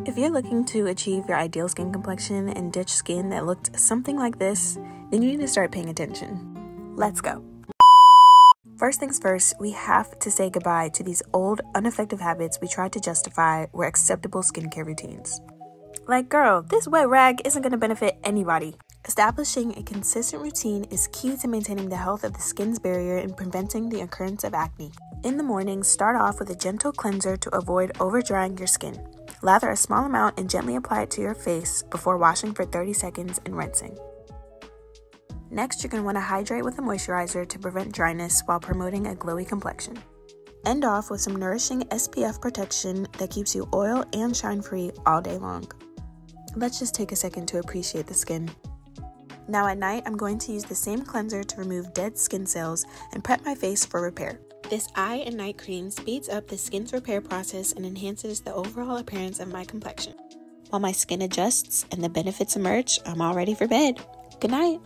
If you're looking to achieve your ideal skin complexion and ditch skin that looked something like this, then you need to start paying attention. Let's go. First things first, we have to say goodbye to these old, ineffective habits we tried to justify were acceptable skincare routines. Like, girl, this wet rag isn't going to benefit anybody. Establishing a consistent routine is key to maintaining the health of the skin's barrier and preventing the occurrence of acne. In the morning, start off with a gentle cleanser to avoid over-drying your skin. Lather a small amount and gently apply it to your face before washing for 30 seconds and rinsing. Next, you're going to want to hydrate with a moisturizer to prevent dryness while promoting a glowy complexion. End off with some Nourishing SPF Protection that keeps you oil and shine-free all day long. Let's just take a second to appreciate the skin. Now at night, I'm going to use the same cleanser to remove dead skin cells and prep my face for repair. This eye and night cream speeds up the skin's repair process and enhances the overall appearance of my complexion. While my skin adjusts and the benefits emerge, I'm all ready for bed. Good night.